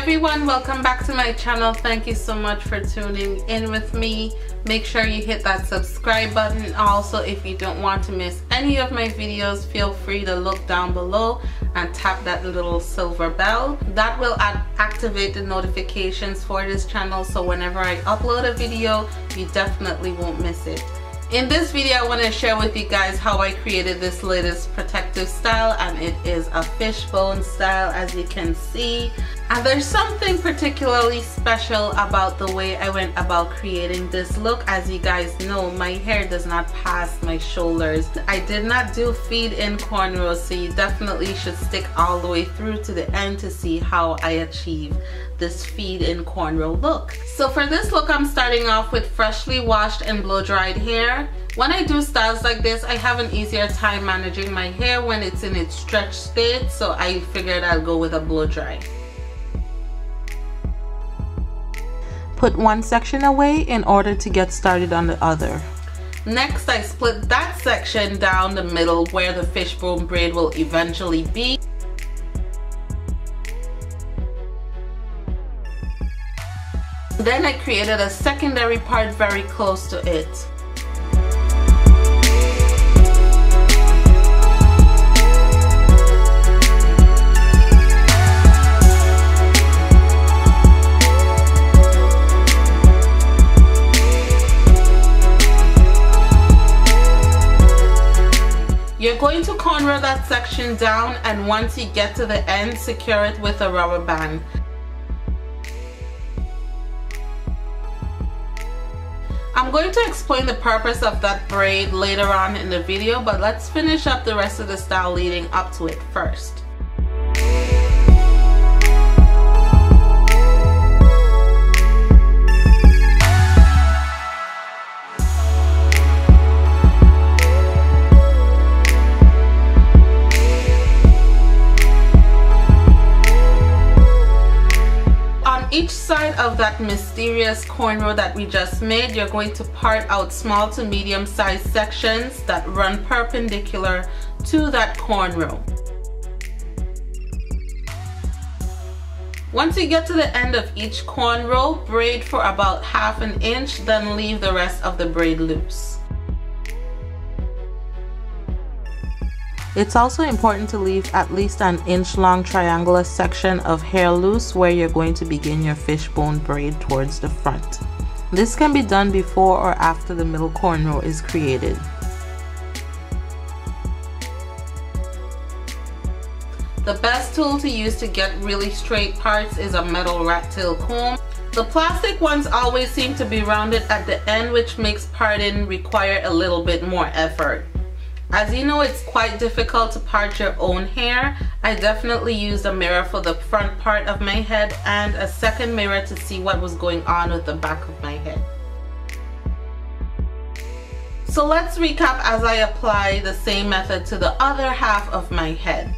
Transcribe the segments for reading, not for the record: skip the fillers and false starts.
everyone, welcome back to my channel. Thank you so much for tuning in with me. Make sure you hit that subscribe button. Also, if you don't want to miss any of my videos, feel free to look down below and tap that little silver bell. That will activate the notifications for this channel, so whenever I upload a video, you definitely won't miss it. In this video, I want to share with you guys how I created this latest protective style, and it is a fishbone style, as you can see. And there's something particularly special about the way I went about creating this look. As you guys know, my hair does not pass my shoulders. I did not do feed-in cornrows, so you definitely should stick all the way through to the end to see how I achieve this feed-in cornrow look. So for this look, I'm starting off with freshly washed and blow-dried hair. When I do styles like this, I have an easier time managing my hair when it's in its stretched state, so I figured I'll go with a blow-dry. Put one section away in order to get started on the other. Next, I split that section down the middle where the fishbone braid will eventually be. Then I created a secondary part very close to it. You're going to cornrow that section down, and once you get to the end, secure it with a rubber band. I'm going to explain the purpose of that braid later on in the video, but let's finish up the rest of the style leading up to it first. Each side of that mysterious cornrow that we just made, you're going to part out small to medium sized sections that run perpendicular to that cornrow. Once you get to the end of each cornrow, braid for about ½ an inch, then leave the rest of the braid loose. It's also important to leave at least an inch long triangular section of hair loose where you're going to begin your fishbone braid towards the front. This can be done before or after the middle cornrow is created. The best tool to use to get really straight parts is a metal rat tail comb. The plastic ones always seem to be rounded at the end, which makes parting require a little bit more effort. As you know, it's quite difficult to part your own hair. I definitely used a mirror for the front part of my head and a second mirror to see what was going on with the back of my head. So let's recap as I apply the same method to the other half of my head.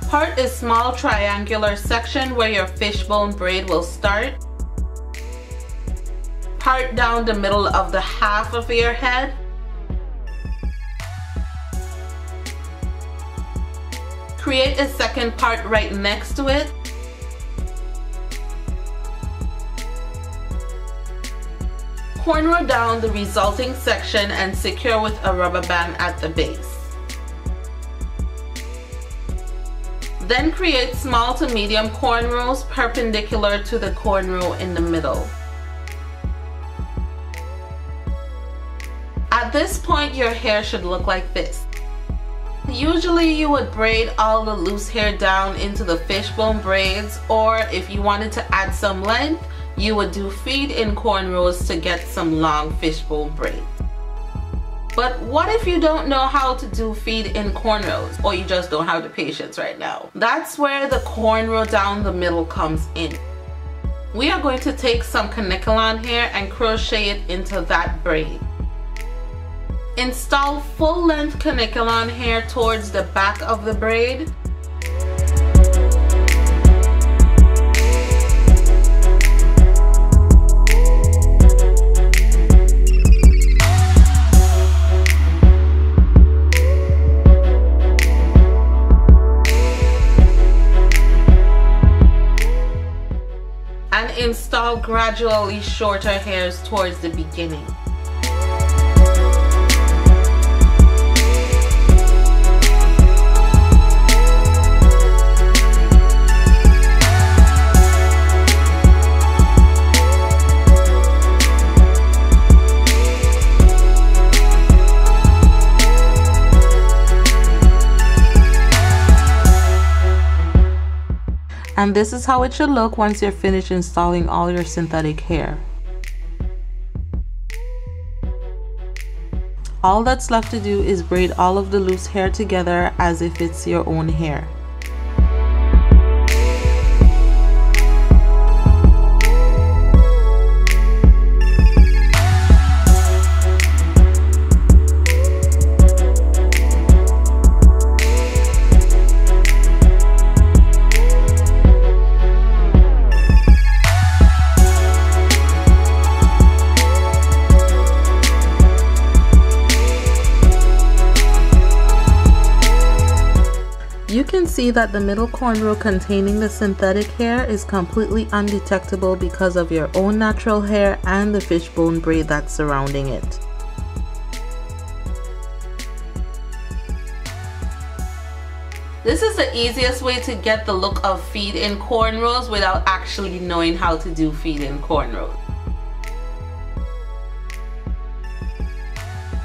Part a small triangular section where your fishbone braid will start. Part down the middle of the half of your head. Create a second part right next to it. Cornrow down the resulting section and secure with a rubber band at the base. Then create small to medium cornrows perpendicular to the cornrow in the middle. At this point, your hair should look like this. Usually you would braid all the loose hair down into the fishbone braids, or if you wanted to add some length, you would do feed-in cornrows to get some long fishbone braids. But what if you don't know how to do feed-in cornrows, or you just don't have the patience right now? That's where the cornrow down the middle comes in. We are going to take some Kanekalon hair and crochet it into that braid. Install full-length Kanekalon hair towards the back of the braid. to install gradually shorter hairs towards the beginning. And this is how it should look once you're finished installing all your synthetic hair. All that's left to do is braid all of the loose hair together as if it's your own hair. You can see that the middle cornrow containing the synthetic hair is completely undetectable because of your own natural hair and the fishbone braid that's surrounding it. This is the easiest way to get the look of feed-in cornrows without actually knowing how to do feed-in cornrows.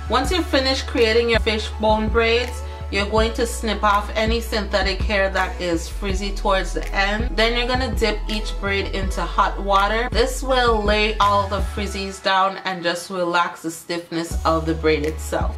Once you're finished creating your fishbone braids, you're going to snip off any synthetic hair that is frizzy towards the end. Then you're going to dip each braid into hot water. This will lay all the frizzies down and just relax the stiffness of the braid itself.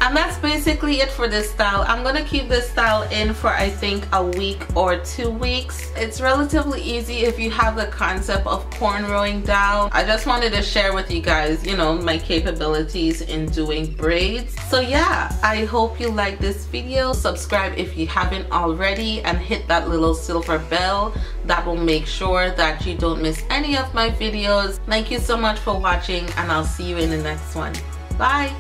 And that's basically it for this style. I'm gonna keep this style in for I think a week or 2 weeks. It's relatively easy if you have the concept of cornrowing down. I just wanted to share with you guys, you know, my capabilities in doing braids. So yeah, I hope you like this video. Subscribe if you haven't already and hit that little silver bell. That will make sure that you don't miss any of my videos. Thank you so much for watching and I'll see you in the next one. Bye!